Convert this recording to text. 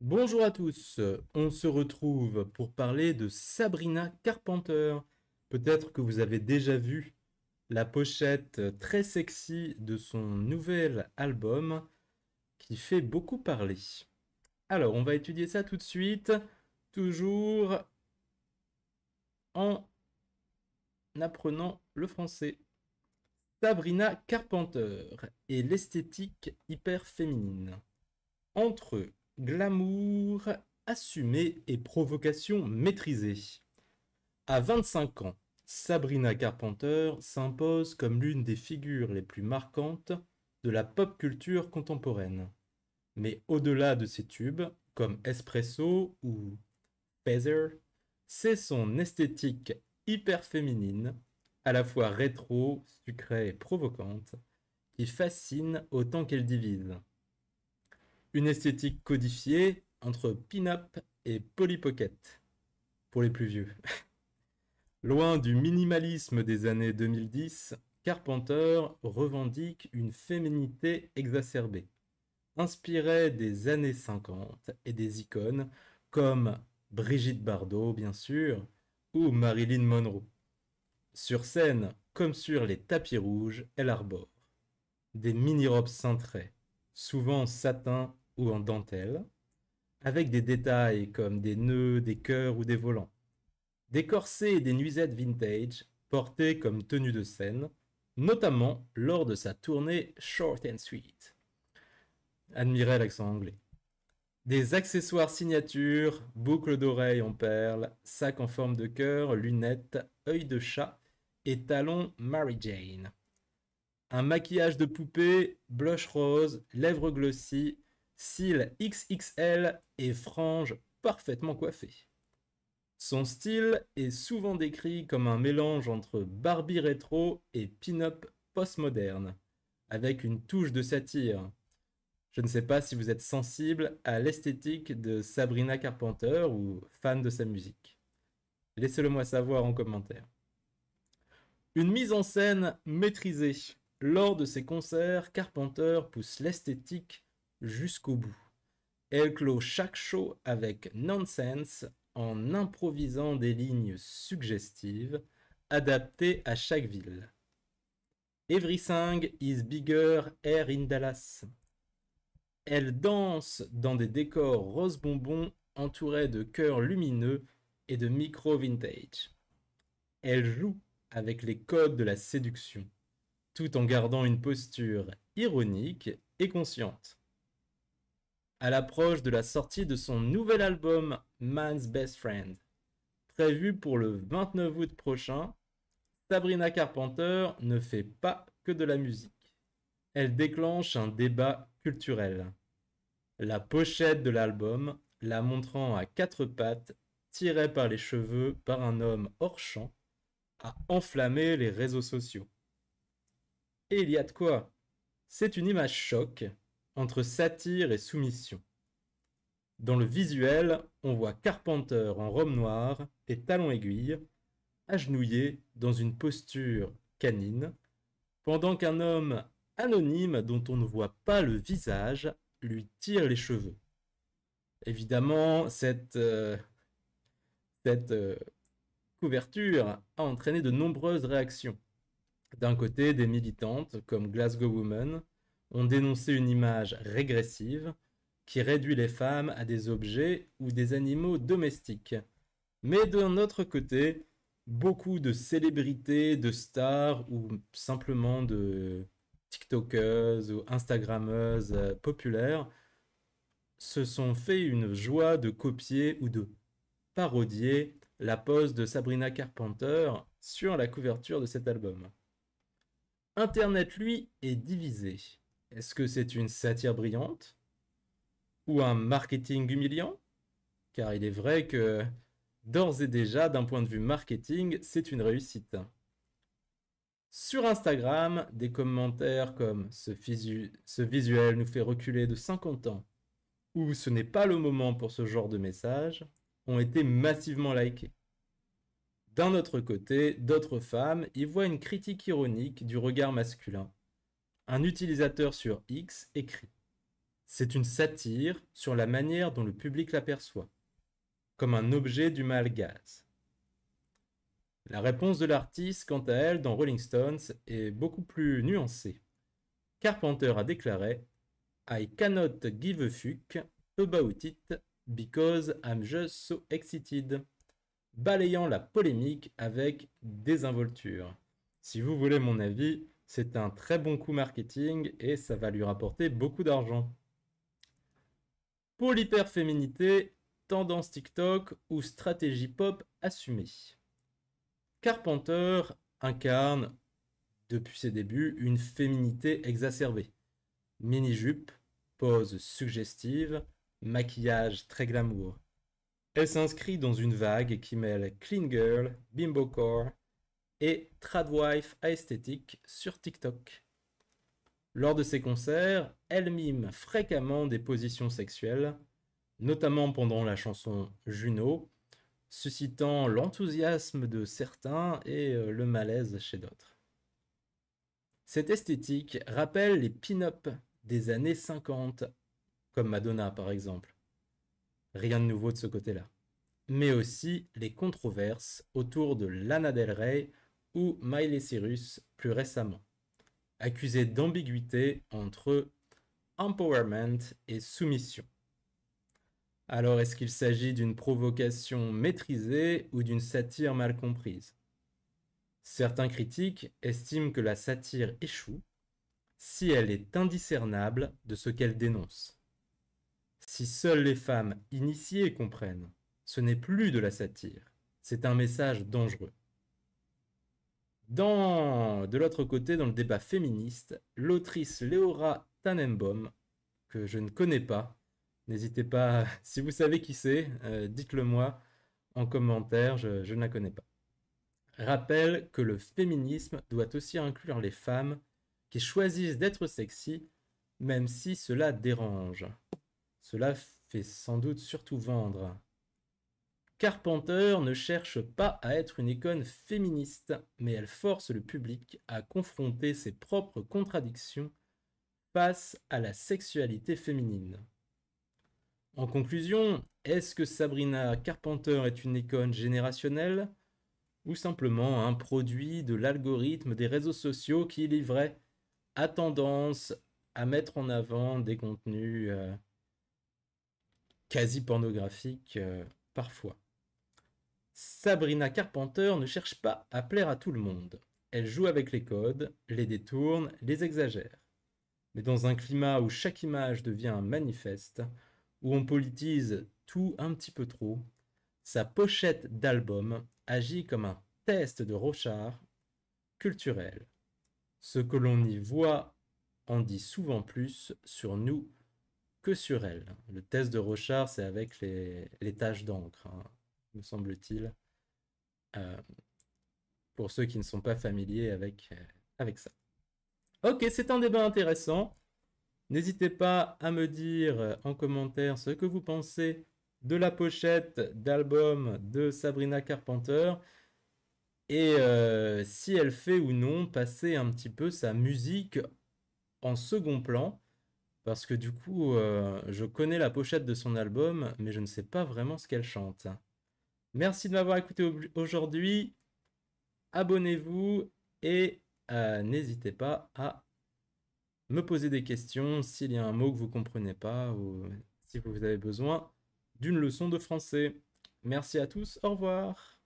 Bonjour à tous, on se retrouve pour parler de Sabrina Carpenter. Peut-être que vous avez déjà vu la pochette très sexy de son nouvel album qui fait beaucoup parler. Alors, on va étudier ça tout de suite, toujours en apprenant le français. Sabrina Carpenter et l'esthétique hyper féminine. Entre glamour assumé et provocation maîtrisée. À 25 ans, Sabrina Carpenter s'impose comme l'une des figures les plus marquantes de la pop culture contemporaine. Mais au-delà de ses tubes, comme Espresso ou Feather, c'est son esthétique hyper féminine, à la fois rétro, sucrée et provocante, qui fascine autant qu'elle divise. Une esthétique codifiée entre pin-up et Polly Pocket, pour les plus vieux. Loin du minimalisme des années 2010, Carpenter revendique une féminité exacerbée, inspirée des années 50 et des icônes comme Brigitte Bardot, bien sûr, ou Marilyn Monroe. Sur scène, comme sur les tapis rouges, elle arbore des mini-robes cintrées, souvent en satin ou en dentelle, avec des détails comme des nœuds, des cœurs ou des volants. Des corsets et des nuisettes vintage portés comme tenue de scène, notamment lors de sa tournée Short and Sweet. Admirez l'accent anglais. Des accessoires signature, boucles d'oreilles en perles, sac en forme de cœur, lunettes, œil de chat et talons Mary Jane. Un maquillage de poupée, blush rose, lèvres glossy, cils XXL et franges parfaitement coiffées. Son style est souvent décrit comme un mélange entre Barbie rétro et pin-up postmoderne, avec une touche de satire. Je ne sais pas si vous êtes sensible à l'esthétique de Sabrina Carpenter ou fan de sa musique. Laissez-le moi savoir en commentaire. Une mise en scène maîtrisée. Lors de ses concerts, Carpenter pousse l'esthétique jusqu'au bout. Elle clôt chaque show avec Nonsense en improvisant des lignes suggestives adaptées à chaque ville. Everything is bigger here in Dallas. Elle danse dans des décors rose bonbon entourés de cœurs lumineux et de micro vintage. Elle joue avec les codes de la séduction, tout en gardant une posture ironique et consciente. À l'approche de la sortie de son nouvel album Man's Best Friend, prévu pour le 29 août prochain, Sabrina Carpenter ne fait pas que de la musique. Elle déclenche un débat culturel. La pochette de l'album, la montrant à quatre pattes, tirée par les cheveux par un homme hors champ, a enflammé les réseaux sociaux. Et il y a de quoi. C'est une image choc entre satire et soumission. Dans le visuel, on voit Carpenter en robe noire et talons aiguilles, agenouillé dans une posture canine, pendant qu'un homme anonyme dont on ne voit pas le visage lui tire les cheveux. Évidemment, cette couverture a entraîné de nombreuses réactions. D'un côté, des militantes comme Glasgow Women ont dénoncé une image régressive qui réduit les femmes à des objets ou des animaux domestiques. Mais d'un autre côté, beaucoup de célébrités, de stars ou simplement de TikTokeuses ou Instagrammeuses populaires se sont fait une joie de copier ou de parodier la pose de Sabrina Carpenter sur la couverture de cet album. Internet, lui, est divisé. Est-ce que c'est une satire brillante ou un marketing humiliant? Car il est vrai que, d'ores et déjà, d'un point de vue marketing, c'est une réussite. Sur Instagram, des commentaires comme ce visuel nous fait reculer de 50 ans ou ce n'est pas le moment pour ce genre de message ont été massivement likés. D'un autre côté, d'autres femmes y voient une critique ironique du regard masculin. Un utilisateur sur X écrit: C'est une satire sur la manière dont le public l'aperçoit, comme un objet du mal gaz. La réponse de l'artiste, quant à elle, dans Rolling Stones, est beaucoup plus nuancée. Carpenter a déclaré I cannot give a fuck about it because I'm just so excited, balayant la polémique avec désinvolture. Si vous voulez mon avis, c'est un très bon coup marketing et ça va lui rapporter beaucoup d'argent. Pour l'hyperféminité, tendance TikTok ou stratégie pop assumée. Carpenter incarne, depuis ses débuts, une féminité exacerbée. Mini-jupe, pose suggestive, maquillage très glamour. Elle s'inscrit dans une vague qui mêle clean girl, bimbocore et tradwife esthétique sur TikTok. Lors de ses concerts, elle mime fréquemment des positions sexuelles, notamment pendant la chanson Juno, suscitant l'enthousiasme de certains et le malaise chez d'autres. Cette esthétique rappelle les pin-up des années 50, comme Madonna par exemple. Rien de nouveau de ce côté-là. Mais aussi les controverses autour de Lana Del Rey ou Miley Cyrus plus récemment, accusées d'ambiguïté entre empowerment et soumission. Alors est-ce qu'il s'agit d'une provocation maîtrisée ou d'une satire mal comprise? Certains critiques estiment que la satire échoue si elle est indiscernable de ce qu'elle dénonce. Si seules les femmes initiées comprennent, ce n'est plus de la satire, c'est un message dangereux. De l'autre côté, dans le débat féministe, l'autrice Leora Tannenbaum, que je ne connais pas, n'hésitez pas, si vous savez qui c'est, dites-le moi en commentaire, je ne la connais pas. Rappelle que le féminisme doit aussi inclure les femmes qui choisissent d'être sexy, même si cela dérange. Cela fait sans doute surtout vendre. Carpenter ne cherche pas à être une icône féministe, mais elle force le public à confronter ses propres contradictions face à la sexualité féminine. En conclusion, est-ce que Sabrina Carpenter est une icône générationnelle ou simplement un produit de l'algorithme des réseaux sociaux qui livrait a tendance à mettre en avant des contenus quasi pornographiques parfois? Sabrina Carpenter ne cherche pas à plaire à tout le monde. Elle joue avec les codes, les détourne, les exagère. Mais dans un climat où chaque image devient un manifeste, où on politise tout un petit peu trop, sa pochette d'album agit comme un test de Rorschach culturel. Ce que l'on y voit en dit souvent plus sur nous que sur elle. Le test de Rorschach, c'est avec les taches d'encre, hein, me semble-t-il, pour ceux qui ne sont pas familiers avec ça. Ok, c'est un débat intéressant. N'hésitez pas à me dire en commentaire ce que vous pensez de la pochette d'album de Sabrina Carpenter et si elle fait ou non passer un petit peu sa musique en second plan, parce que du coup, je connais la pochette de son album, mais je ne sais pas vraiment ce qu'elle chante. Merci de m'avoir écouté aujourd'hui, abonnez-vous et n'hésitez pas à me poser des questions s'il y a un mot que vous ne comprenez pas ou si vous avez besoin d'une leçon de français. Merci à tous, au revoir.